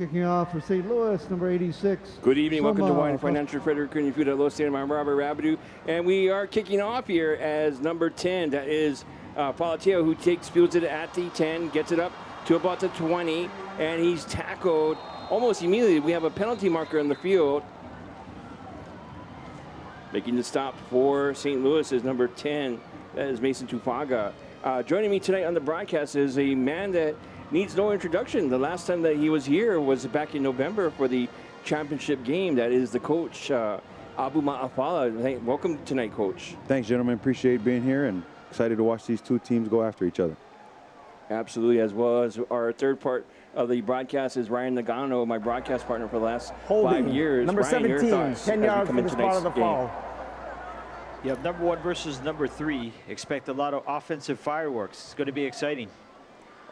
Kicking off for St. Louis, number 86. Good evening. Welcome to Wine Soma. Financial Frederick Cooney Food at Los State. I'm Robert Rabideau, and we are kicking off here as number 10. That is Palateo, who fields it at the 10, gets it up to about the 20, and he's tackled almost immediately. We have a penalty marker in the field. Making the stop for St. Louis is number 10. That is Mason Tufaga. Joining me tonight on the broadcast is a man that needs no introduction. The last time that he was here was back in November for the championship game. That is the coach, Abu Maafala. Hey, welcome tonight, Coach. Thanks, gentlemen. Appreciate being here and excited to watch these two teams go after each other. Absolutely, as well as our third part of the broadcast is Ryan Nagano, my broadcast partner for the last 5 years. Number Ryan, 17, 10 yards for for the spot of the fall. You have number 1 versus number 3. Expect a lot of offensive fireworks. It's going to be exciting.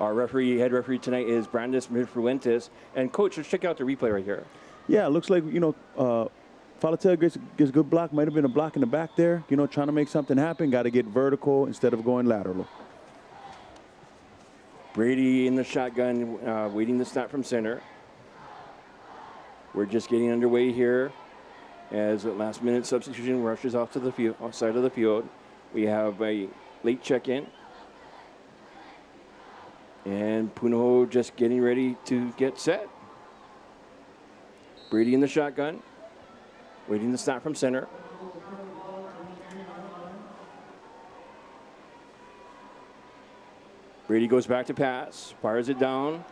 Our head referee tonight is Brandis Midfuentes. And Coach, let's check out the replay right here. Yeah, it looks like, Palateo gets a good block. Might have been a block in the back there. Trying to make something happen. Got to get vertical instead of going lateral. Brady in the shotgun, waiting the snap from center. We're just getting underway here as a last-minute substitution rushes off to the field, outside of the field. We have a late check-in. And Punahou just getting ready to get set. Brady in the shotgun, waiting the snap from center. Brady goes back to pass, fires it down,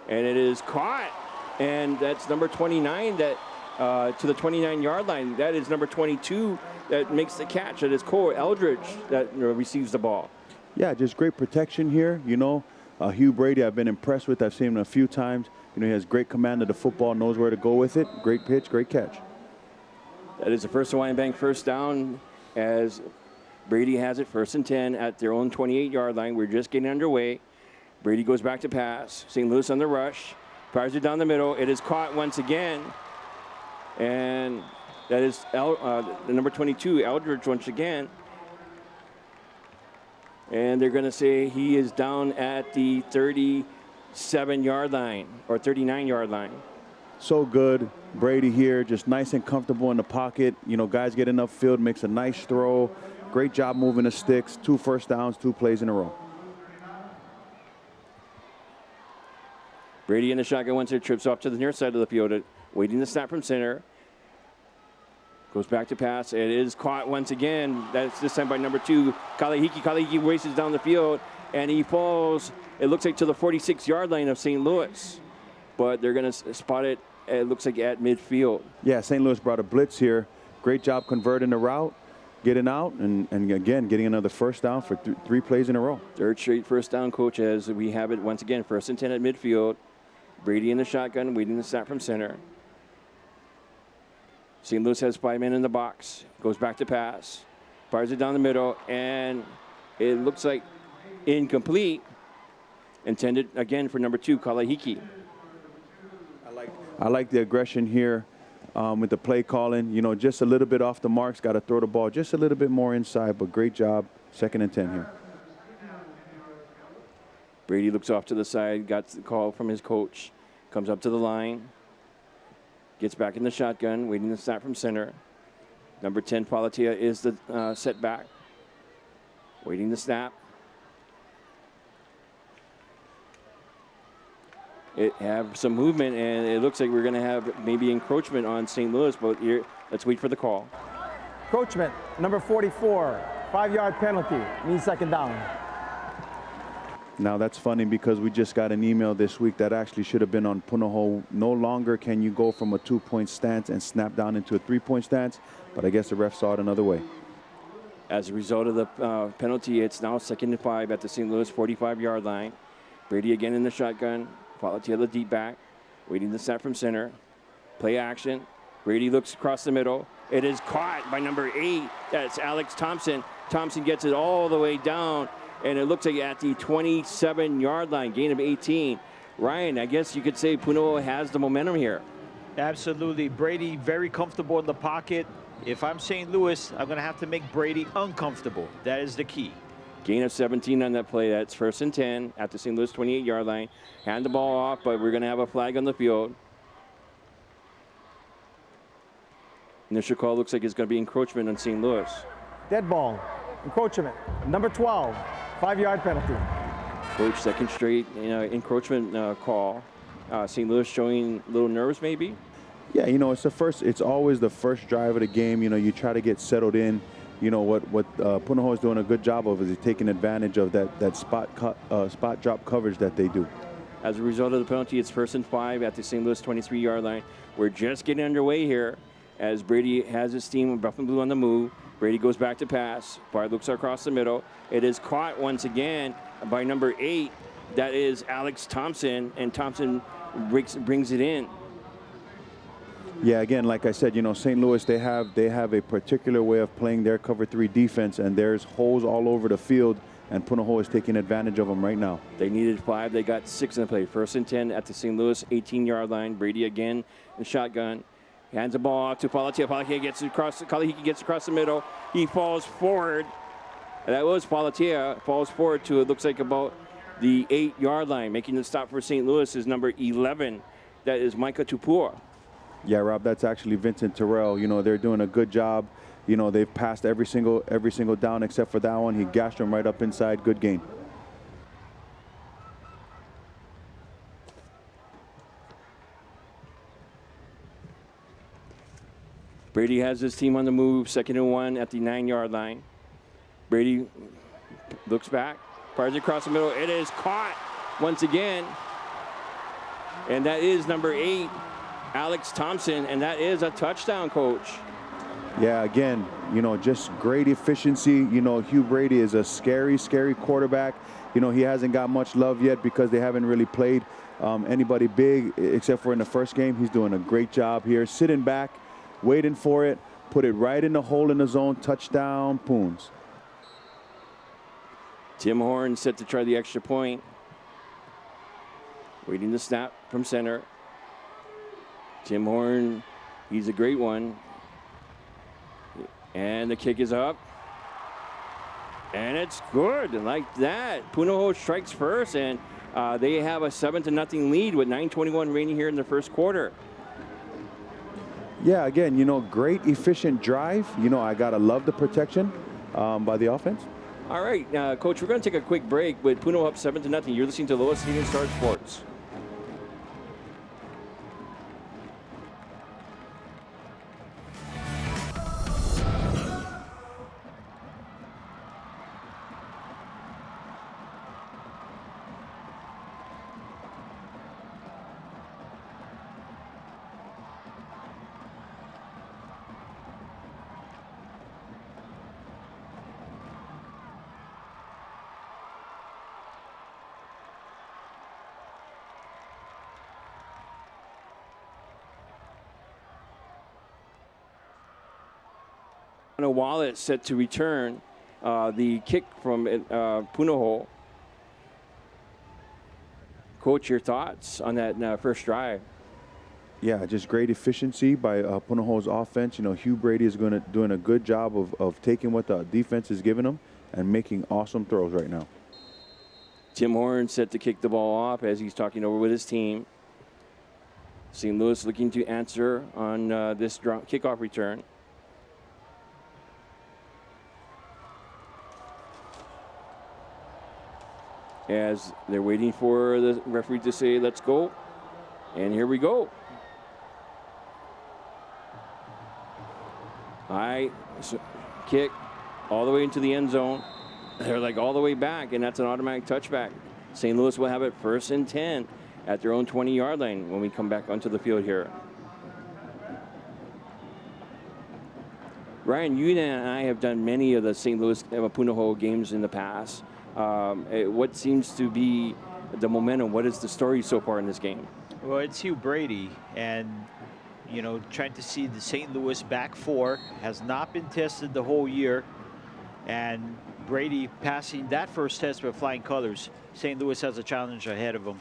and it is caught. And that's number 29 that to the 29-yard line. That is number 22 that makes the catch. That is Cole Eldridge that receives the ball. Yeah, just great protection here. Hugh Brady, I've been impressed with. I've seen him a few times. He has great command of the football, knows where to go with it. Great pitch, great catch. That is the first Hawaiian Bank first down as Brady has it 1st and 10 at their own 28-yard line. We're just getting underway. Brady goes back to pass. St. Louis on the rush. Fires it down the middle. It is caught once again. And that is the number 22, Eldridge, once again. And they're going to say he is down at the 37-yard line or 39-yard line. So good. Brady here, just nice and comfortable in the pocket. Guys get enough field, makes a nice throw. Great job moving the sticks. 2 first downs, 2 plays in a row. Brady in the shotgun once it trips off to the near side of the field, waiting the snap from center. Goes back to pass. It is caught once again. That's this time by number 2, Kalahiki. Kalahiki races down the field, and he falls, it looks like, to the 46-yard line of St. Louis. But they're going to spot it, it looks like, at midfield. Yeah, St. Louis brought a blitz here. Great job converting the route, getting out, and again, getting another first down for 3 plays in a row. Third straight first down, Coach, as we have it once again. 1st and 10 at midfield. Brady in the shotgun, waiting the snap from center. St. Louis has 5 men in the box. Goes back to pass. Fires it down the middle, and it looks like incomplete. Intended again for number 2, Kalahiki. I like the aggression here with the play calling. Just a little bit off the marks. Got to throw the ball just a little bit more inside, but great job. 2nd and 10 here. Brady looks off to the side, got the call from his coach. Comes up to the line. Gets back in the shotgun, waiting to snap from center. Number 10, Palateo, is the setback. Waiting the snap. It have some movement, and it looks like we're going to have maybe encroachment on St. Louis, but here, let's wait for the call. Encroachment, number 44, 5-yard penalty, means 2nd down. Now that's funny because we just got an email this week that actually should have been on Punahou. No longer can you go from a 2-point stance and snap down into a 3-point stance, but I guess the ref saw it another way. As a result of the penalty, it's now 2nd and 5 at the St. Louis 45-yard line. Brady again in the shotgun. Palateo the deep back, waiting the snap from center. Play action. Brady looks across the middle. It is caught by number 8. That's Alex Thompson. Thompson gets it all the way down, and it looks like at the 27-yard line, gain of 18. Ryan, I guess you could say Punahou has the momentum here. Absolutely. Brady very comfortable in the pocket. If I'm St. Louis, I'm going to have to make Brady uncomfortable. That is the key. Gain of 17 on that play. That's 1st and 10 at the St. Louis 28-yard line. Hand the ball off, but we're going to have a flag on the field. Initial call looks like it's going to be encroachment on St. Louis. Dead ball. Encroachment. Number 12. 5-yard penalty. Coach, second straight encroachment call. St. Louis showing a little nerves maybe. Yeah, it's always the first drive of the game. You try to get settled in. What Punahou is doing a good job of is taking advantage of that spot drop coverage that they do. As a result of the penalty, it's 1st and 5 at the St. Louis 23-yard line. We're just getting underway here as Brady has his team buff and blue on the move. Brady goes back to pass. Bard looks across the middle. It is caught once again by number 8. That is Alex Thompson, and Thompson brings it in. Yeah, again, like I said, St. Louis, they have a particular way of playing their cover 3 defense, and there's holes all over the field, and Punahou is taking advantage of them right now. They needed 5. They got 6 in the play. 1st and 10 at the St. Louis 18-yard line. Brady again in shotgun. Hands the ball off to Palatia. Palatia gets across the middle. He falls forward. And that was Palatia. Falls forward to, it looks like, about the 8-yard line. Making the stop for St. Louis is number 11. That is Micah Tupua. Yeah, Rob, that's actually Vincent Terrell. They're doing a good job. They've passed every single down except for that one. He gashed him right up inside. Good game. Brady has his team on the move. 2nd and 1 at the 9-yard line. Brady looks back, fires across the middle. It is caught once again. And that is number 8, Alex Thompson, and that is a touchdown, Coach. Yeah, again, just great efficiency. Hugh Brady is a scary, scary quarterback. He hasn't got much love yet because they haven't really played anybody big except for in the first game. He's doing a great job here, sitting back, waiting for it, put it right in the hole in the zone, touchdown, Poons. Tim Horn set to try the extra point. Waiting the snap from center. Tim Horn, he's a great one. And the kick is up. And it's good, like that. Punahou strikes first, and they have a 7-0 lead with 9:21 remaining here in the first quarter. Yeah, again, great efficient drive. I got to love the protection by the offense. All right, Coach, we're going to take a quick break with Punahou up 7-0. You're listening to Lowest Stadium Star Sports. Wallet set to return the kick from Punahou. Coach, your thoughts on that first drive? Yeah, just great efficiency by Punahou's offense. Hugh Brady is doing a good job of taking what the defense is giving him and making awesome throws right now. Tim Horn set to kick the ball off as he's talking over with his team. St. Louis looking to answer on this kickoff return. As they're waiting for the referee to say, let's go. And here we go. High kick all the way into the end zone. They're like all the way back, and that's an automatic touchback. St. Louis will have it 1st and 10 at their own 20-yard line when we come back onto the field here. Ryan, you and I have done many of the St. Louis Punahou games in the past. What seems to be the momentum? What is the story so far in this game? Well, it's Hugh Brady, and trying to see the St. Louis back four has not been tested the whole year, and Brady passing that first test with flying colors. St. Louis has a challenge ahead of him.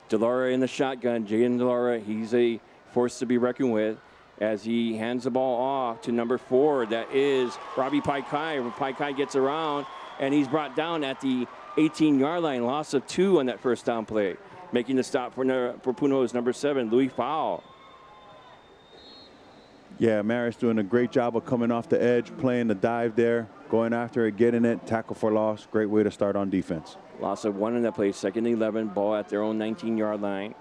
DeLaura in the shotgun. Jaden DeLaura, he's a force to be reckoned with as he hands the ball off to number 4. That is Robbie Paikai. Paikai gets around, and he's brought down at the 18-yard line. Loss of 2 on that first down play. Making the stop for Punahou's number 7, Louis Fowl. Yeah, Maris doing a great job of coming off the edge, playing the dive there, going after it, getting it, tackle for loss. Great way to start on defense. Loss of 1 in that play, 2nd and 11, ball at their own 19-yard line.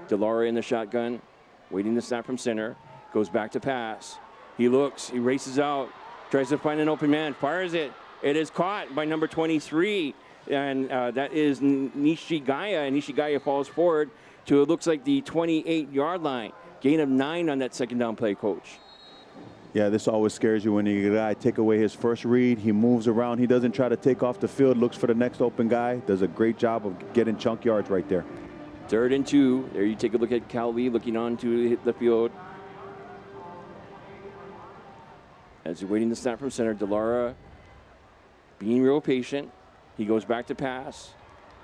DeLaura in the shotgun, waiting to snap from center, goes back to pass. He looks, he races out, tries to find an open man, fires it. It is caught by number 23, and that is Nishigaya, and Nishigaya falls forward to, it looks like, the 28-yard line. Gain of 9 on that 2nd down play, Coach. Yeah, this always scares you when you guy take away his first read. He moves around. He doesn't try to take off the field, looks for the next open guy. Does a great job of getting chunk yards right there. 3rd and 2. There you take a look at Calvi looking on to hit the field. As he's waiting to snap from center, DeLaura being real patient. He goes back to pass.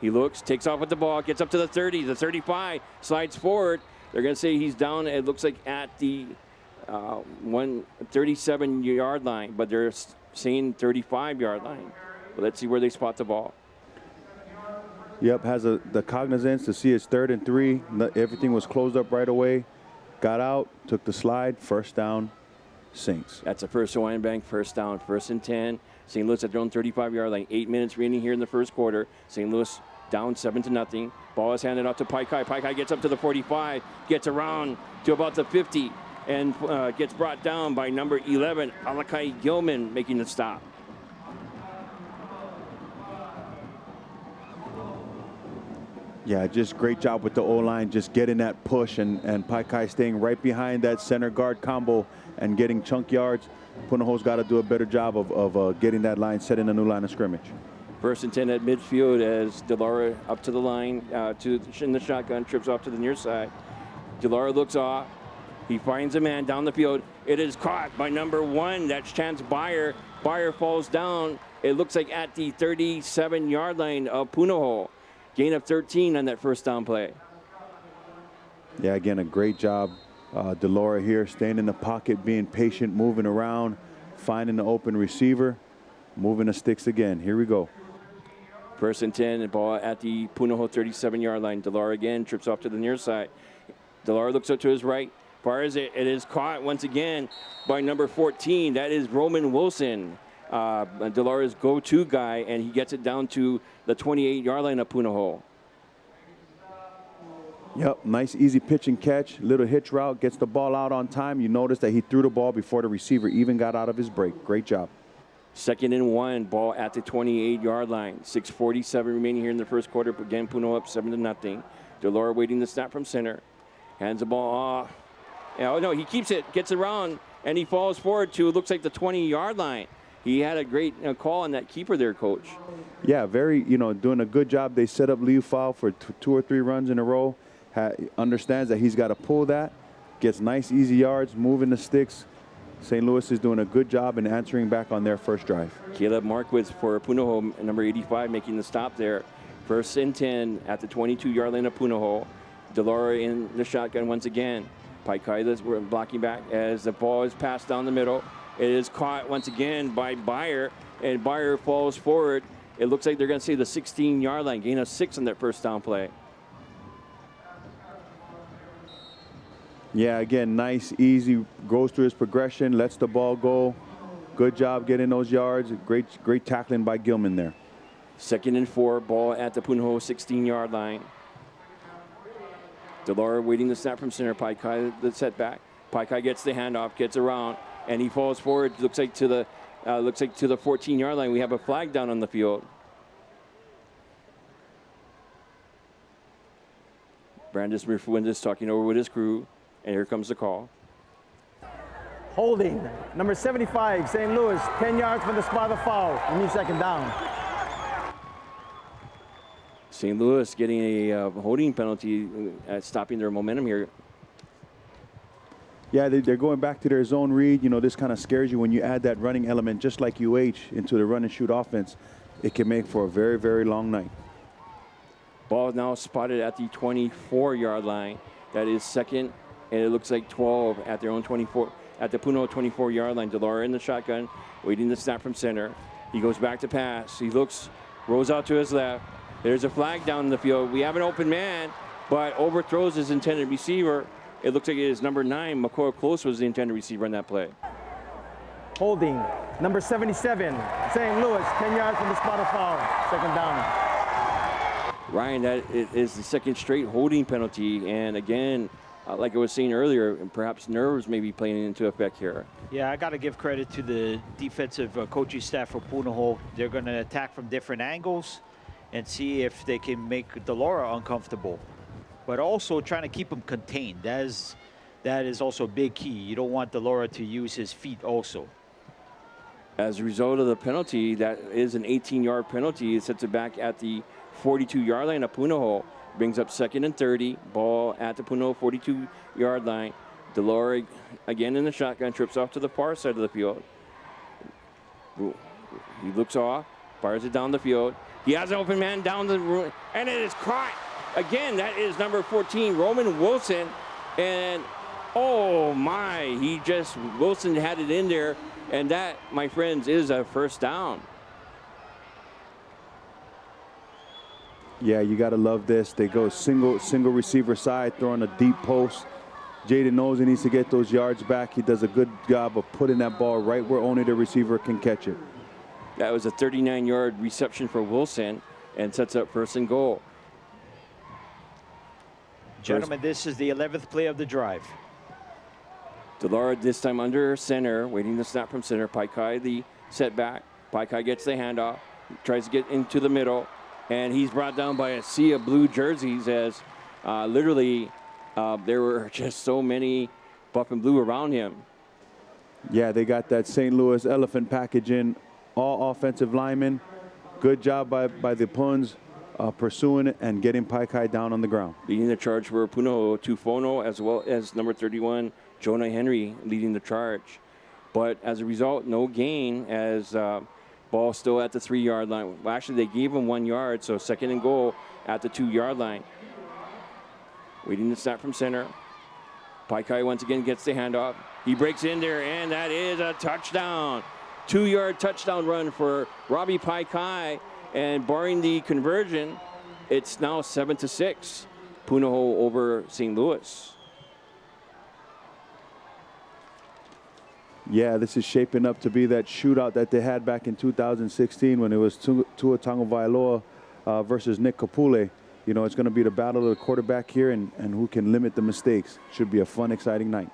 He looks, takes off with the ball, gets up to the 30, the 35, slides forward. They're going to say he's down, it looks like, at the 137-yard line, but they're saying 35-yard line. But let's see where they spot the ball. Yep, has the cognizance to see it's 3rd and 3. Everything was closed up right away. Got out, took the slide, 1st down, Saints. That's a first Hawaiian Bank, 1st down, 1st and 10. St. Louis at their own 35-yard line. 8 minutes remaining here in the 1st quarter. St. Louis down 7-0. Ball is handed off to Paikai. Paikai gets up to the 45, gets around to about the 50, and gets brought down by number 11, Alakai Gilman, making the stop. Yeah, just great job with the O-line, just getting that push, and Paikai staying right behind that center guard combo and getting chunk yards. Punahou's got to do a better job of getting that line, setting a new line of scrimmage. 1st and 10 at midfield as DeLaura up to the line, in the shotgun, trips off to the near side. DeLaura looks off. He finds a man down the field. It is caught by number 1. That's Chance Byer. Byer falls down. It looks like at the 37-yard line of Punahou. Gain of 13 on that 1st down play. Yeah, again, a great job. DeLaura here staying in the pocket, being patient, moving around, finding the open receiver, moving the sticks again. Here we go. 1st and 10, and ball at the Punahou 37-yard line. DeLaura again trips off to the near side. DeLaura looks up to his right, fires it. It is caught once again by number 14. That is Roman Wilson, DeLaura's go-to guy, and he gets it down to the 28-yard line of Punahou. Yep, nice easy pitch and catch, little hitch route, gets the ball out on time. You notice that he threw the ball before the receiver even got out of his break. Great job. 2nd and 1, ball at the 28-yard line. 6:47 remaining here in the 1st quarter. Again, Punahou up 7-0. DeLaura waiting to snap from center. Hands the ball off. Oh, no, he keeps it, gets around, and he falls forward to, it looks like, the 20-yard line. He had a great call on that keeper there, Coach. Yeah, very, doing a good job. They set up Liu Fao for 2 or 3 runs in a row. Understands that he's got to pull that, gets nice, easy yards, moving the sticks. St. Louis is doing a good job in answering back on their first drive. Caleb Marquitz for Punahou, number 85, making the stop there. 1st and 10 at the 22-yard line of Punahou. DeLaura in the shotgun once again. Paikai we're blocking back as the ball is passed down the middle. It is caught once again by Byer, and Byer falls forward. It looks like they're going to say the 16-yard line. Gain of 6 on that 1st down play. Yeah, again, nice, easy, goes through his progression, lets the ball go. Good job getting those yards. Great tackling by Gilman there. 2nd and 4, ball at the Punahou 16-yard line. DeLaura waiting to snap from center. Paikai the setback. Paikai gets the handoff, gets around, and he falls forward. Looks like to the 14-yard line. We have a flag down on the field. Brandis Murfuendes talking over with his crew, and here comes the call. Holding, number 75, St. Louis, 10 yards from the spot of the foul. We need 2nd down. St. Louis getting a holding penalty at stopping their momentum here. Yeah, they're going back to their zone read. This kind of scares you when you add that running element, just like UH, into the run and shoot offense. It can make for a very, very long night. Ball now spotted at the 24-yard line. That is 2nd, and it looks like 12 at their own 24, at the Punahou 24-yard line. DeLaura in the shotgun, waiting to snap from center. He goes back to pass. He looks, rolls out to his left. There's a flag down in the field. We have an open man, but overthrows his intended receiver. It looks like it is number 9, McCoy Close, was the intended receiver on that play. Holding. Number 77, St. Louis, 10 yards from the spot of foul. Second down. Ryan, that is the second straight holding penalty. And again, like I was saying earlier, perhaps nerves may be playing into effect here. Yeah, I got to give credit to the defensive coaching staff for Punahou. They're going to attack from different angles and see if they can make Delora uncomfortable. But also trying to keep him contained. That is also a big key. You don't want Delora to use his feet also. As a result of the penalty, that is an 18-yard penalty. It sets it back at the 42-yard line of Punahou. Brings up 2nd and 30. Ball at the Punahou 42-yard line. Delora again in the shotgun, trips off to the far side of the field. He looks off, fires it down the field. He has an open man down the room, and it is caught. Again, that is number 14, Roman Wilson. And oh my, Wilson had it in there. And that, my friends, is a first down. Yeah, you got to love this. They go single receiver side, throwing a deep post. Jaden knows he needs to get those yards back. He does a good job of putting that ball right where only the receiver can catch it. That was a 39-yard reception for Wilson and sets up 1st and goal. Gentlemen, this is the 11th play of the drive. Delora this time under center, waiting to snap from center. Paikai the setback. Paikai gets the handoff, tries to get into the middle, and he's brought down by a sea of blue jerseys as literally there were just so many buff and blue around him. Yeah, they got that St. Louis elephant package in, all offensive linemen. Good job by the Puns pursuing it and getting Paikai down on the ground. Leading the charge for Punahou, Tufono, as well as number 31, Jonah Henry, leading the charge. But as a result, no gain as ball still at the 3-yard line. Well, actually, they gave him 1 yard, so 2nd and goal at the 2-yard line. Waiting to snap from center. Paikai once again gets the handoff. He breaks in there, and that is a touchdown. 2-yard touchdown run for Robbie Paikai. And barring the conversion, it's now 7-6. Punahou over St. Louis. Yeah, this is shaping up to be that shootout that they had back in 2016 when it was Tua Tagovailoa versus Nick Kapule. You know, it's going to be the battle of the quarterback here and who can limit the mistakes. Should be a fun, exciting night.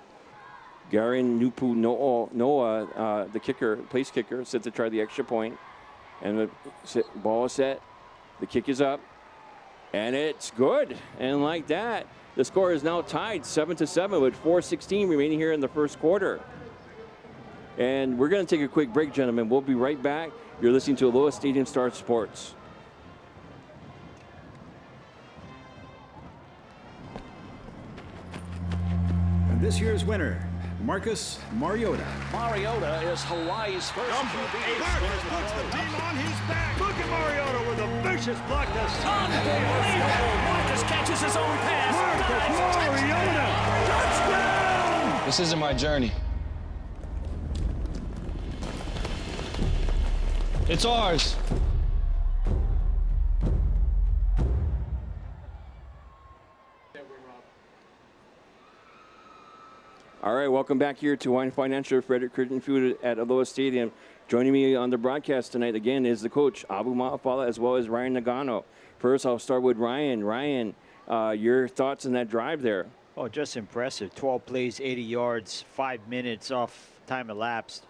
Garin Nupu Noah, the kicker, place kicker, set to try the extra point. And the ball is set. The kick is up. And it's good. And like that, the score is now tied 7-7 with 4:16 remaining here in the first quarter. And we're going to take a quick break, gentlemen. We'll be right back. You're listening to Aloha Stadium Star Sports. And this year's winner, Marcus Mariota. Mariota is Hawaii's first QB. Marcus puts the team on his back. Look at Mariota with a vicious block to Unbelievable. Marcus catches his own pass. Marcus Mariota. Touchdown! This isn't my journey. It's ours. All right, welcome back here to Wine Financial Frederick Curtin Field at Aloha Stadium. Joining me on the broadcast tonight again is the coach, Abu Maafala, as well as Ryan Nagano. First, I'll start with Ryan. Ryan, your thoughts on that drive there? Oh, just impressive. 12 plays, 80 yards, 5 minutes off time elapsed.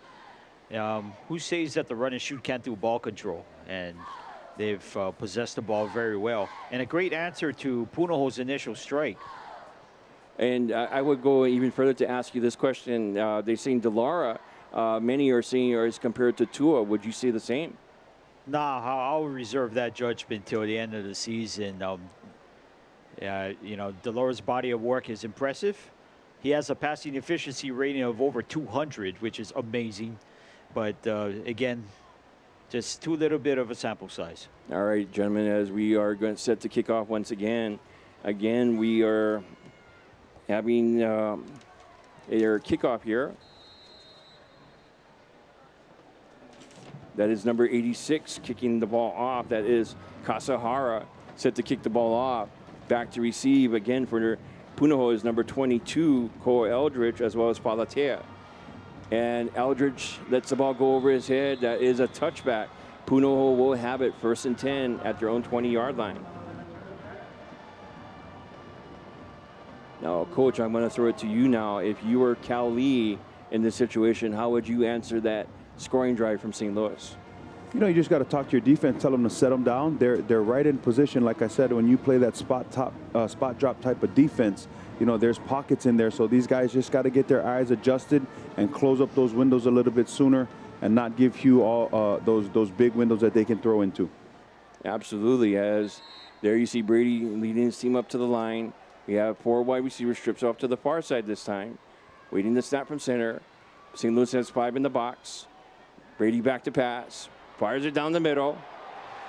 Who says that the run and shoot can't do ball control? And they've possessed the ball very well. And a great answer to Punahou's initial strike. And I would go even further to ask you this question. They're saying Delora, many are saying is compared to Tua. Would you say the same? Nah, I'll reserve that judgment till the end of the season. You know, Delora's body of work is impressive. He has a passing efficiency rating of over 200, which is amazing. But again, just too little bit of a sample size. All right, gentlemen, as we are going set to kick off once again. Again, we are having a kickoff here. That is number 86 kicking the ball off. That is Kasahara set to kick the ball off. Back to receive again for Punahou is number 22, Cole Eldridge, as well as Palatea. And Eldridge lets the ball go over his head. That is a touchback. Punahou will have it 1st and 10 at their own 20-yard line. Now, Coach, I'm going to throw it to you now. If you were Cal Lee in this situation, how would you answer that scoring drive from St. Louis? You know, you just got to talk to your defense, tell them to set them down. They're right in position. Like I said, when you play that spot drop type of defense, you know, there's pockets in there. So these guys just got to get their eyes adjusted and close up those windows a little bit sooner and not give Hugh all those big windows that they can throw into. Absolutely. As there you see Brady leading his team up to the line. We have 4 wide receiver strips off to the far side this time. Waiting the snap from center. St. Louis has 5 in the box. Brady back to pass. Fires it down the middle.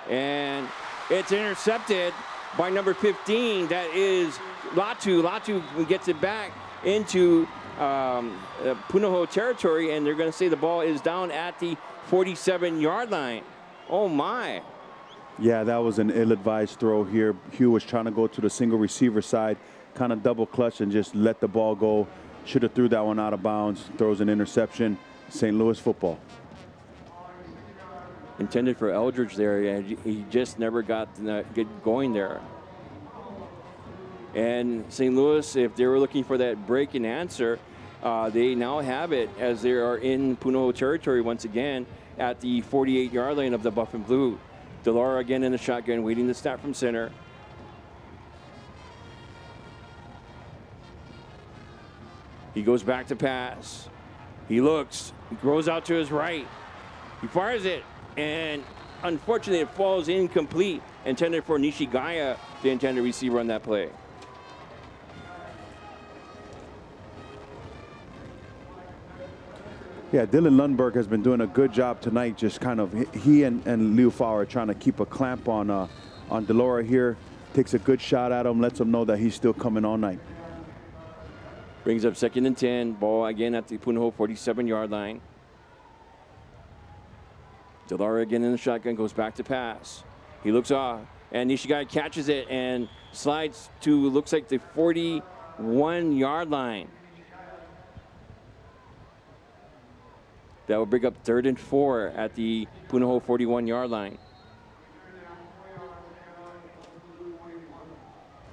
And it's intercepted by number 15. That is Latu. Latu gets it back into Punahou territory, and they're going to say the ball is down at the 47-yard line. Oh, my. Yeah, that was an ill-advised throw here. Hugh was trying to go to the single receiver side, kind of double clutch and just let the ball go. Should have threw that one out of bounds. Throws an interception. St. Louis football. Intended for Eldridge there, and he just never got going there. And St. Louis, if they were looking for that break and answer, they now have it as they are in Punahou territory once again at the 48-yard line of the Buff and Blue. DeLaura again in the shotgun, waiting the snap from center. He goes back to pass. He looks, he throws out to his right. He fires it, and unfortunately it falls incomplete. Intended for Nishigaya, the intended receiver on that play. Yeah, Dylan Lundberg has been doing a good job tonight. Just kind of, he and Liu Fao are trying to keep a clamp on DeLaura here. Takes a good shot at him, lets him know that he's still coming all night. Brings up 2nd and 10. Ball again at the Punahou 47-yard line. DeLaura again in the shotgun, goes back to pass. He looks off, and Nishigaya catches it and slides to, looks like the 41-yard line. That will bring up 3rd and 4 at the Punahou 41-yard line.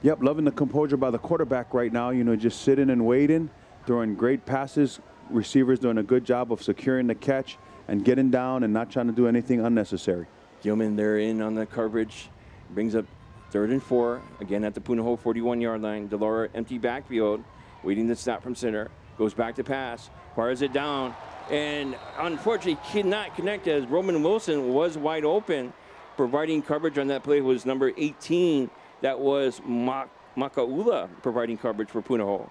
Yep, loving the composure by the quarterback right now. You know, just sitting and waiting, throwing great passes. Receivers doing a good job of securing the catch and getting down and not trying to do anything unnecessary. Gilman there in on the coverage. Brings up 3rd and 4, again at the Punahou 41-yard line. DeLaura empty backfield, waiting the snap from center. Goes back to pass, fires it down, and unfortunately cannot connect as Roman Wilson was wide open. Providing coverage on that play was number 18. That was Makaula providing coverage for Punahou.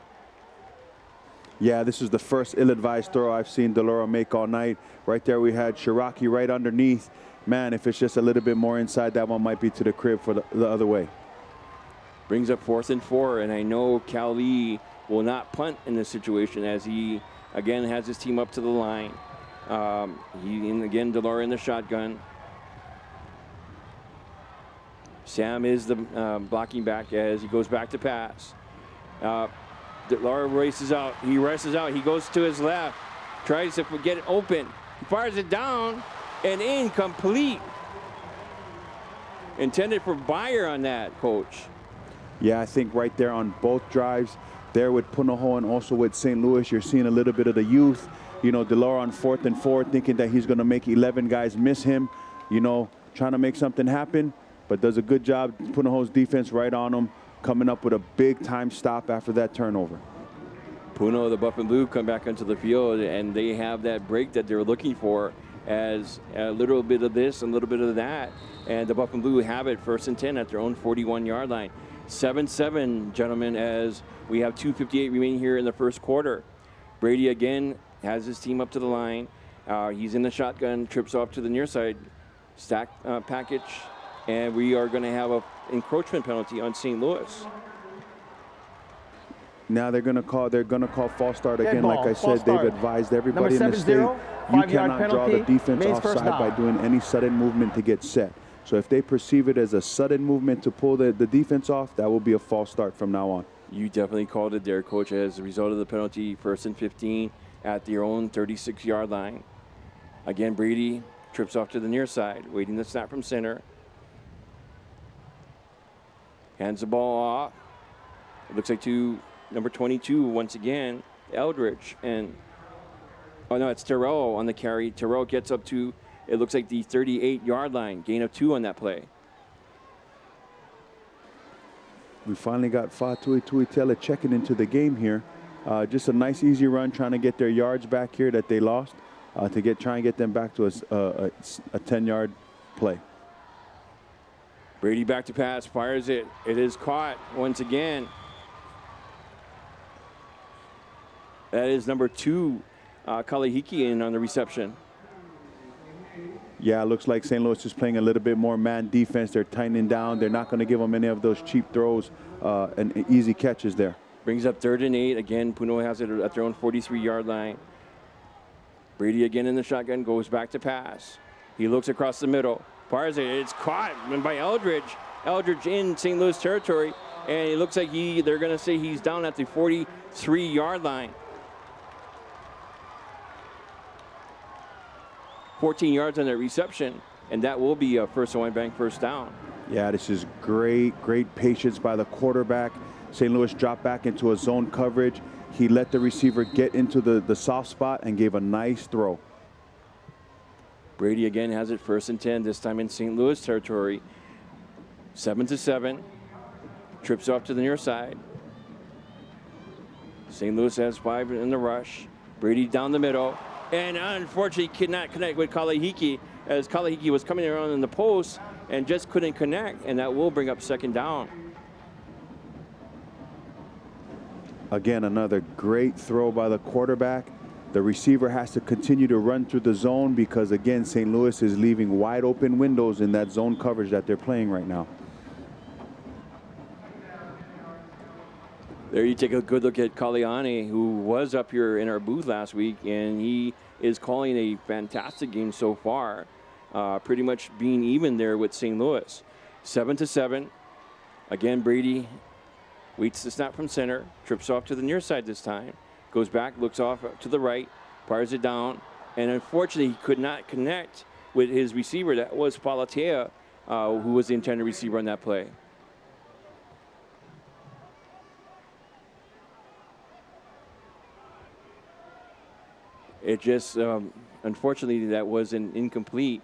Yeah, this is the first ill-advised throw I've seen DeLaura make all night. Right there we had Shiraki right underneath. Man, if it's just a little bit more inside, that one might be to the crib for the other way. Brings up 4th and 4, and I know Cal Lee will not punt in this situation as he, again, has his team up to the line. Again, DeLaura in the shotgun. Sam is the blocking back as he goes back to pass. DeLaura races out. He races out. He goes to his left. Tries to get it open. He fires it down and incomplete. Intended for Bayer on that, Coach. Yeah, I think right there on both drives, there with Punahou and also with St. Louis, you're seeing a little bit of the youth. You know, DeLaura on 4th and 4, thinking that he's going to make 11 guys miss him. You know, trying to make something happen, but does a good job. Punahou's defense right on him, coming up with a big-time stop after that turnover. Punahou, the Buff and Blue, come back onto the field, and they have that break that they're looking for as a little bit of this and a little bit of that. And the Buff and Blue have it 1st and 10 at their own 41-yard line. 7-7, gentlemen, as we have 2:58 remaining here in the first quarter. Brady again has his team up to the line. He's in the shotgun, trips off to the near side, stack package, and we are going to have an encroachment penalty on St. Louis. Now they're going to call false start again. Ball, like I said, they've advised everybody in the state, 70, you cannot draw the defense offside down by doing any sudden movement to get set. So if they perceive it as a sudden movement to pull the defense off, that will be a false start from now on. You definitely called it there, Coach. As a result of the penalty, 1st and 15 at their own 36-yard line. Again, Brady trips off to the near side, waiting the snap from center. Hands the ball off. It looks like to number 22 once again, Eldridge. And, oh no, it's Terrell on the carry. Terrell gets up to, it looks like the 38-yard line. Gain of 2 on that play. We finally got Fatui Tuitela checking into the game here. Just a nice, easy run, trying to get their yards back here that they lost, to try and get them back to a 10-yard play. Brady back to pass, fires it. It is caught once again. That is number 2, Kalahiki in on the reception. Yeah, it looks like St. Louis is playing a little bit more man defense. They're tightening down. They're not going to give them any of those cheap throws and easy catches there. Brings up 3rd and 8. Again, Punahou has it at their own 43-yard line. Brady again in the shotgun, goes back to pass. He looks across the middle, fires it. It's caught by Eldridge. Eldridge in St. Louis territory, and it looks like they're going to say he's down at the 43-yard line. 14 yards on that reception, and that will be a first and 1 bank first down. Yeah, this is great patience by the quarterback. St. Louis dropped back into a zone coverage. He let the receiver get into the soft spot and gave a nice throw. Brady again has it 1st and 10, this time in St. Louis territory. 7-7. Trips off to the near side. St. Louis has 5 in the rush. Brady down the middle. And unfortunately could not connect with Kalahiki, as Kalahiki was coming around in the post and just couldn't connect, and that will bring up 2nd down. Again, another great throw by the quarterback. The receiver has to continue to run through the zone because, again, St. Louis is leaving wide open windows in that zone coverage that they're playing right now. There you take a good look at Kaliani, who was up here in our booth last week, and he is calling a fantastic game so far, pretty much being even there with St. Louis. 7-7. Again, Brady waits the snap from center, trips off to the near side this time, goes back, looks off to the right, fires it down, and unfortunately he could not connect with his receiver. That was Palatea, who was the intended receiver on that play. It just, unfortunately, that was an incomplete,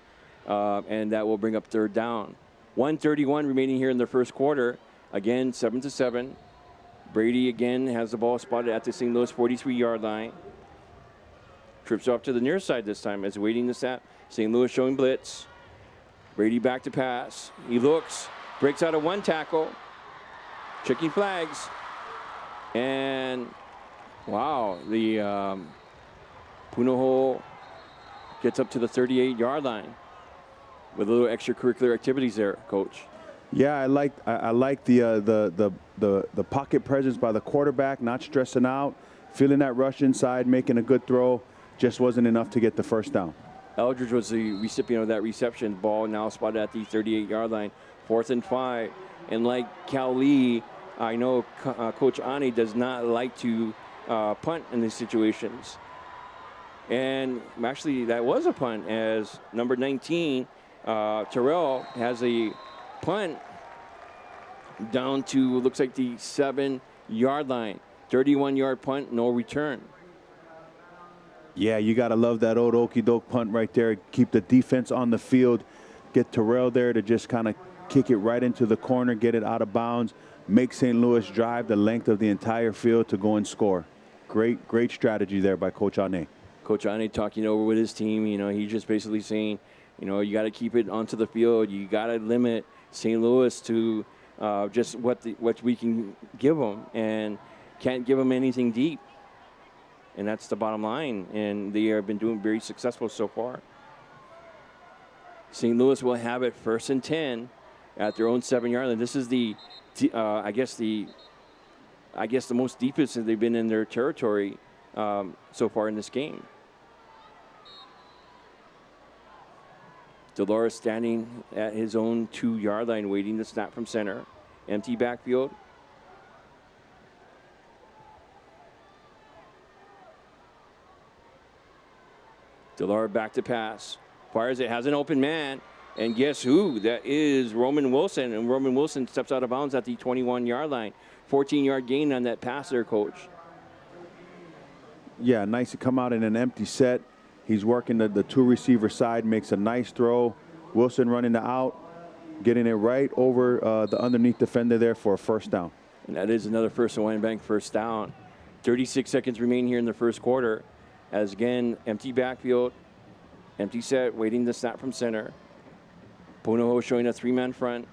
and that will bring up 3rd down. 1:31 remaining here in the first quarter. Again, 7-7. Brady again has the ball spotted at the St. Louis 43-yard line. Trips off to the near side this time as waiting the snap. St. Louis showing blitz. Brady back to pass. He looks, breaks out of 1 tackle. Checking flags. And, wow, the Punahou gets up to the 38-yard line with a little extracurricular activities there, Coach. Yeah, I like the pocket presence by the quarterback, not stressing out, feeling that rush inside, making a good throw. Just wasn't enough to get the 1st down. Eldridge was the recipient of that reception. Ball now spotted at the 38-yard line. 4th and 5. And like Cal Lee, I know Coach Ani does not like to punt in these situations. And actually, that was a punt, as number 19, Terrell, has a punt down to, looks like the 7-yard line. 31-yard punt, no return. Yeah, you got to love that old okey-doke punt right there. Keep the defense on the field. Get Terrell there to just kind of kick it right into the corner, get it out of bounds, make St. Louis drive the length of the entire field to go and score. Great strategy there by Coach Ane. Coach Ane talking over with his team. You know, he's just basically saying, you know, you got to keep it onto the field. You got to limit St. Louis to just what we can give them, and can't give them anything deep. And that's the bottom line. And they have been doing very successful so far. St. Louis will have it 1st and 10 at their own 7-yard line. This is I guess the most deepest that they've been in their territory so far in this game. Dolores standing at his own 2-yard line, waiting to snap from center. Empty backfield. Delora back to pass. Fires it, has an open man. And guess who? That is Roman Wilson. And Roman Wilson steps out of bounds at the 21-yard line. 14-yard gain on that pass there, Coach. Yeah, nice to come out in an empty set. He's working the two receiver side, makes a nice throw. Wilson running the out, getting it right over the underneath defender there for a first down. And that is another first and Bank first down. 36 seconds remain here in the first quarter. As again, empty backfield, empty set, waiting the snap from center. Punahou showing a three-man front.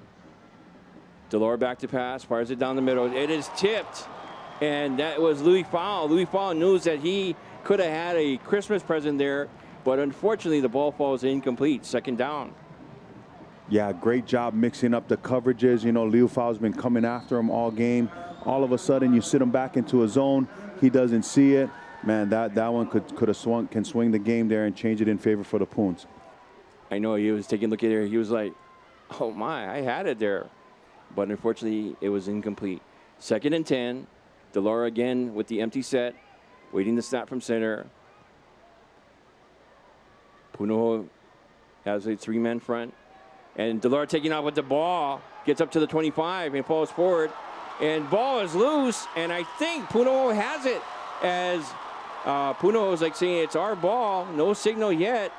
Delora back to pass, fires it down the middle. It is tipped, and that was Louis Fowl. Louis Fowl knows that he could have had a Christmas present there, but unfortunately the ball falls incomplete. Second down. Yeah, great job mixing up the coverages. You know, Louis Fowl's been coming after him all game. All of a sudden, you sit him back into a zone. He doesn't see it. Man, that one could have swung, can swing the game there and change it in favor for the Poons. I know he was taking a look at it. He was like, oh my, I had it there. But unfortunately, it was incomplete. 2nd and 10. Delora again with the empty set, waiting the snap from center. Punahou has a three-man front. And Delora taking off with the ball, gets up to the 25 and falls forward. And ball is loose, and I think Punahou has it, as Punahou is like saying, it's our ball, no signal yet.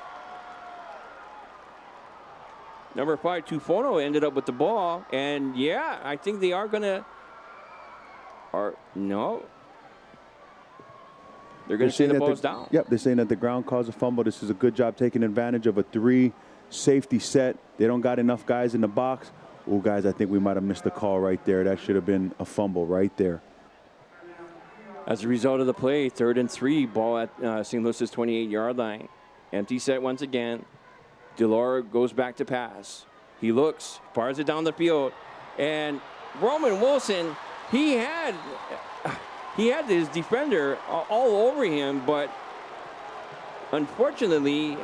Number 5, Tufono, ended up with the ball. And yeah, I think they are going to, no. They're going to say the ball's down. Yep, they're saying that the ground caused a fumble. This is a good job taking advantage of a 3-safety set. They don't got enough guys in the box. Oh, guys, I think we might have missed the call right there. That should have been a fumble right there. As a result of the play, 3rd and 3, ball at St. Louis's 28-yard line. Empty set once again. Delora goes back to pass. He looks, fires it down the field, and Roman Wilson, he had his defender all over him, but unfortunately,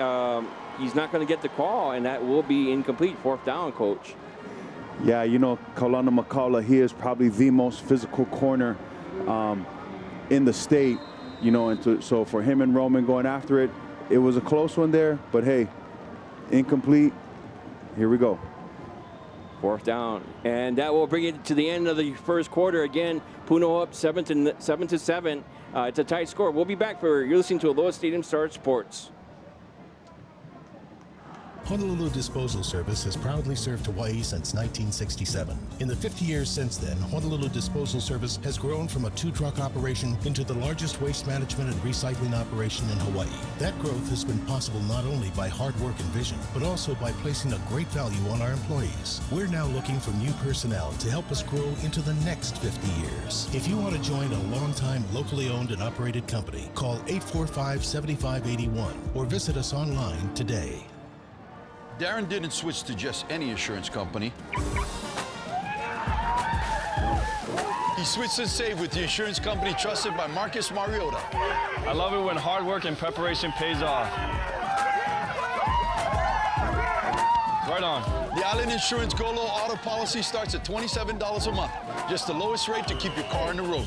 he's not going to get the call, and that will be incomplete. 4th down, Coach. Yeah, you know, Kaulana McCullough, he is probably the most physical corner in the state, you know, and so for him and Roman going after it, it was a close one there, but hey, incomplete. Here we go. 4th down, and that will bring it to the end of the first quarter. Again, Punahou up 7-7. It's a tight score. We'll be back you're listening to Aloha Stadium Star Sports. Honolulu Disposal Service has proudly served Hawaii since 1967. In the 50 years since then, Honolulu Disposal Service has grown from a 2-truck operation into the largest waste management and recycling operation in Hawaii. That growth has been possible not only by hard work and vision, but also by placing a great value on our employees. We're now looking for new personnel to help us grow into the next 50 years. If you want to join a long-time locally owned and operated company, call 845-7581 or visit us online today. Darren didn't switch to just any insurance company. He switched and saved with the insurance company trusted by Marcus Mariota. I love it when hard work and preparation pays off. Right on. The Island Insurance Go Low auto policy starts at $27 a month. Just the lowest rate to keep your car on the road.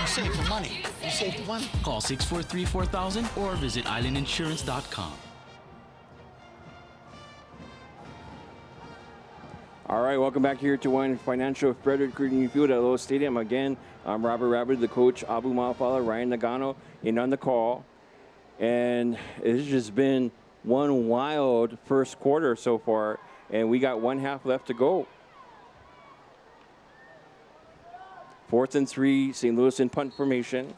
You save the money. You save the money. Call 643-4000 or visit islandinsurance.com. All right, welcome back here to One Financial Frederick Green Field at Aloha Stadium. Again, I'm Robert Rabideau, the coach, Abu Maafala, Ryan Nagano, in on the call. And it's just been one wild first quarter so far, and we got 1 half left to go. 4th and 3, St. Louis in punt formation.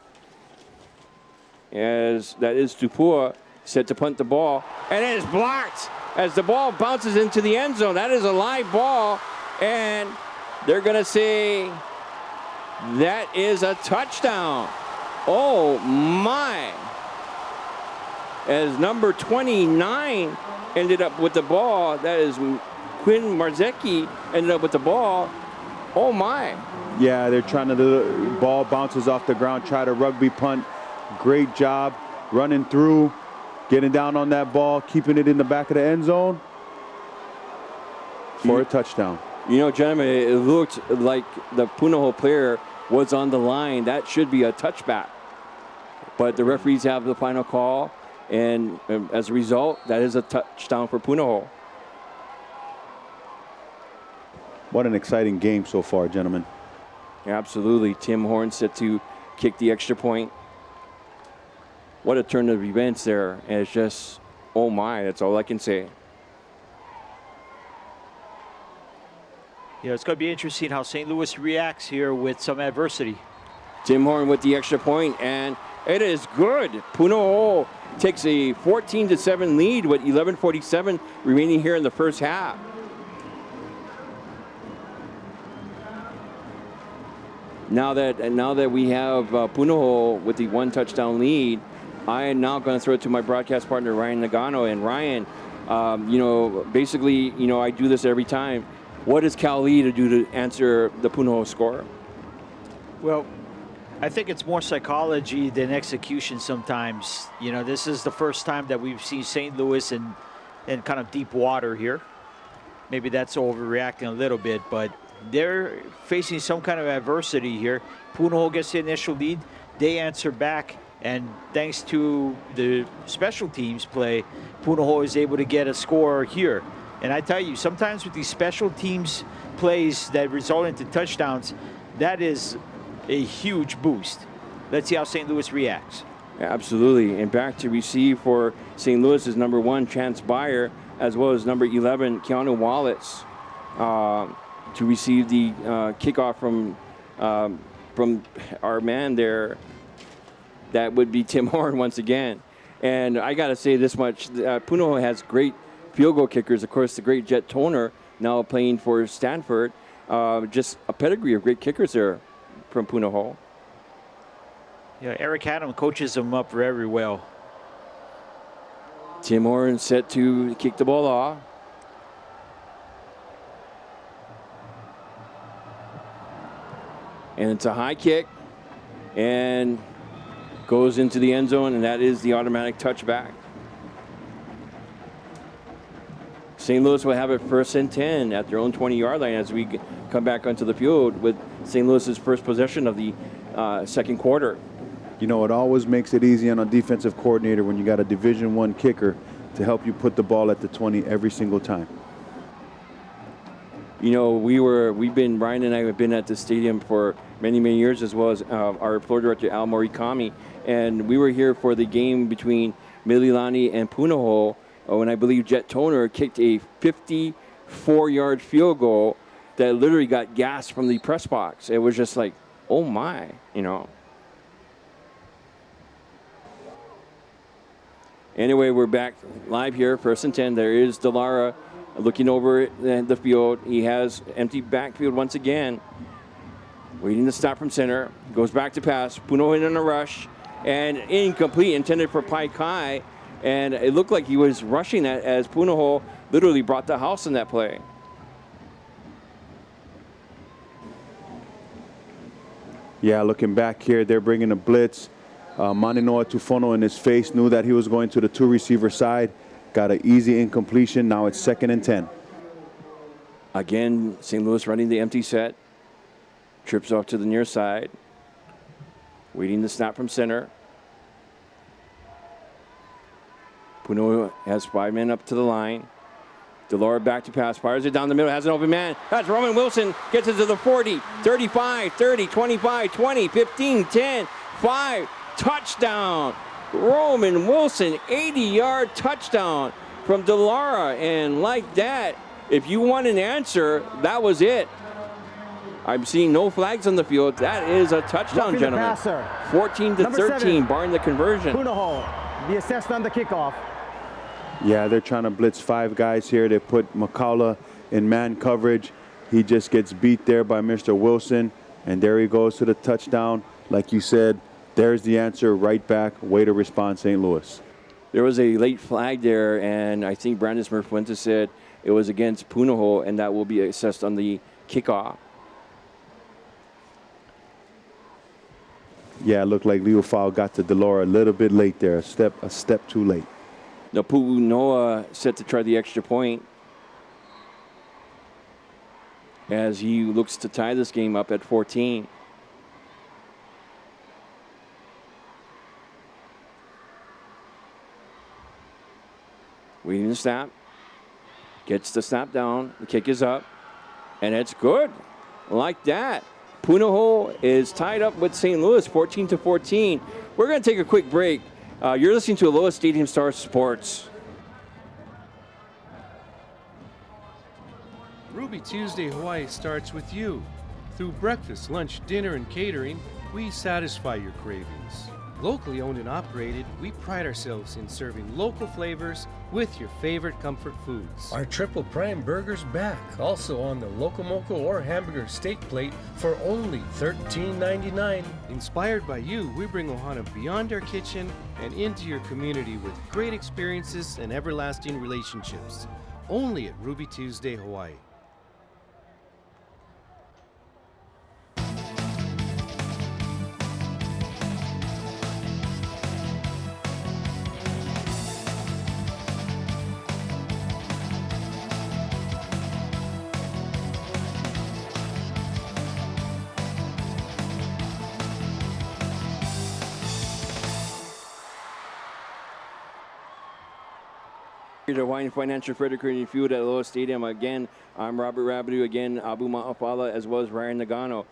As that is Tupua set to punt the ball, and it is blocked as the ball bounces into the end zone. That is a live ball, and they're going to say that is a touchdown. Oh, my. As number 29 ended up with the ball, that is Quinn Marzecki ended up with the ball. Oh, my. Yeah, they're trying to, the ball bounces off the ground, try to rugby punt. Great job running through, getting down on that ball, keeping it in the back of the end zone for a touchdown. You know, gentlemen, it looked like the Punahou player was on the line. That should be a touchback. But the referees have the final call, and as a result, that is a touchdown for Punahou. What an exciting game so far, gentlemen. Absolutely. Tim Horn set to kick the extra point. What a turn of events there. And it's just, oh my, that's all I can say. Yeah, it's going to be interesting how St. Louis reacts here with some adversity. Tim Horn with the extra point, and it is good. Punahou takes a 14-7 lead with 11:47 remaining here in the first half. Now that we have Punahou with the 1 touchdown lead, I am now going to throw it to my broadcast partner Ryan Nagano. And Ryan, basically, I do this every time. What does Cal Lee to do to answer the Punahou score? Well, I think it's more psychology than execution sometimes. This is the first time that we've seen St. Louis in kind of deep water here. Maybe that's overreacting a little bit, but they're facing some kind of adversity here. Punahou gets the initial lead. They answer back, and thanks to the special teams play, Punahou is able to get a score here. And I tell you, sometimes with these special teams plays that result into touchdowns, that is a huge boost. Let's see how St. Louis reacts. Absolutely. And back to receive for St. Louis is number 1, Chance Byer, as well as number 11, Keanu Wallace, to receive the kickoff from our man there. That would be Tim Horn once again. And I got to say this much. Punahou has great field goal kickers. Of course, the great Jet Toner now playing for Stanford. Just a pedigree of great kickers there from Punahou. Yeah, Eric Adam coaches them up very well. Tim Horn set to kick the ball off. And it's a high kick and goes into the end zone, and that is the automatic touchback. St. Louis will have it 1st and 10 at their own 20-yard line as we come back onto the field with St. Louis's first possession of the second quarter. It always makes it easy on a defensive coordinator when you got a Division I kicker to help you put the ball at the 20 every single time. Ryan and I have been at the stadium for many, many years, as well as our floor director, Al Morikami. And we were here for the game between Mililani and Punahou when I believe Jet Toner kicked a 54-yard field goal that literally got gas from the press box. It was just like, oh my, Anyway, we're back live here, 1st and 10. There is Delara looking over the field. He has empty backfield once again. Waiting to stop from center. Goes back to pass. Punahou in a rush. And incomplete, intended for Pai Kai. And it looked like he was rushing that as Punahou literally brought the house in that play. Yeah, looking back here, they're bringing a blitz. Maninoa Tufono in his face knew that he was going to the 2-receiver side. Got an easy incompletion. Now it's 2nd and 10. Again, St. Louis running the empty set. Trips off to the near side. Waiting the snap from center. Punahou has 5 men up to the line. Delora back to pass. Fires it down the middle. Has an open man. That's Roman Wilson. Gets it to the 40, 35, 30, 25, 20, 15, 10, 5. Touchdown. Roman Wilson, 80-yard touchdown from Delara. And like that, if you want an answer, that was it. I'm seeing no flags on the field. That is a touchdown, gentlemen. 14-13, barring the conversion. Punahou, the assessment on the kickoff. Yeah, they're trying to blitz 5 guys here. They put Maafala in man coverage. He just gets beat there by Mr. Wilson. And there he goes to the touchdown. Like you said, there's the answer right back. Way to respond, St. Louis. There was a late flag there, and I think Brandon Smurf-Fuentes said it was against Punahou, and that will be assessed on the kickoff. Yeah, it looked like Leo Fowl got to Delora a little bit late there, a step too late. Now Pu'unoa set to try the extra point as he looks to tie this game up at 14. Waiting the snap. Gets the snap down. The kick is up. And it's good. Like that. Punahou is tied up with St. Louis 14-14. We're going to take a quick break. You're listening to Aloha Stadium Star Sports. Ruby Tuesday Hawaii starts with you. Through breakfast, lunch, dinner, and catering, we satisfy your cravings. Locally owned and operated, we pride ourselves in serving local flavors with your favorite comfort foods. Our Triple Prime Burger's back, also on the Locomoco or Hamburger steak plate for only $13.99. Inspired by you, we bring Ohana beyond our kitchen and into your community with great experiences and everlasting relationships. Only at Ruby Tuesday Hawaii. The Hawaiian Financial Credit Union Field at Aloha Stadium. Again, I'm Robert Rabideau. Again, Abu Maafala, as well as Ryan Nagano.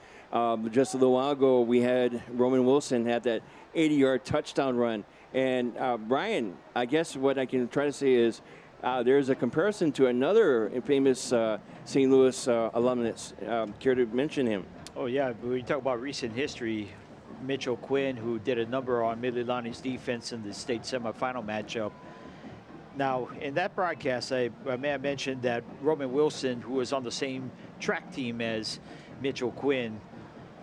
Just a little while ago, we had Roman Wilson had that 80-yard touchdown run. And Brian, I guess what I can try to say is there's a comparison to another famous St. Louis alumnus. Care to mention him? Oh, yeah. When we talk about recent history, Mitchell Quinn, who did a number on Mililani's defense in the state semifinal matchup. Now, in that broadcast, I may have mentioned that Roman Wilson, who was on the same track team as Mitchell Quinn,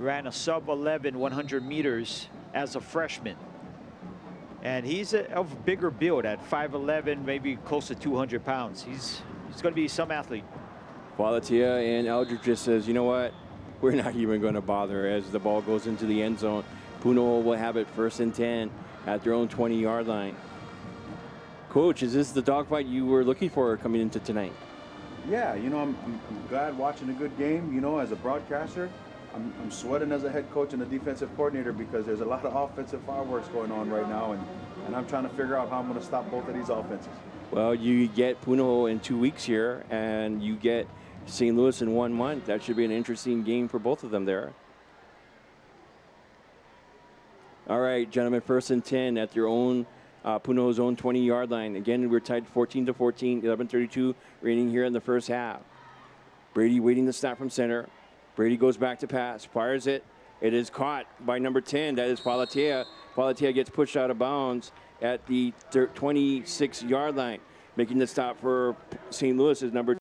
ran a sub-11 100 meters as a freshman. And he's of bigger build at 5'11", maybe close to 200 pounds. He's going to be some athlete. Walatia and Eldridge just says, you know what? We're not even going to bother as the ball goes into the end zone. Punahou will have it 1st and 10 at their own 20-yard line. Coach, is this the dogfight you were looking for coming into tonight? Yeah, you know, I'm glad watching a good game. You know, as a broadcaster, I'm sweating as a head coach and a defensive coordinator because there's a lot of offensive fireworks going on right now, and I'm trying to figure out how I'm going to stop both of these offenses. Well, you get Punahou in 2 weeks here, and you get St. Louis in 1 month. That should be an interesting game for both of them there. All right, gentlemen, 1st and 10 at their own Punahou's own 20-yard line. Again, we're tied 14-14, 11:32 remaining here in the first half. Brady waiting the snap from center. Brady goes back to pass, fires it. It is caught by number 10. That is Palatea. Palatea gets pushed out of bounds at the 26-yard line. Making the stop for St. Louis is number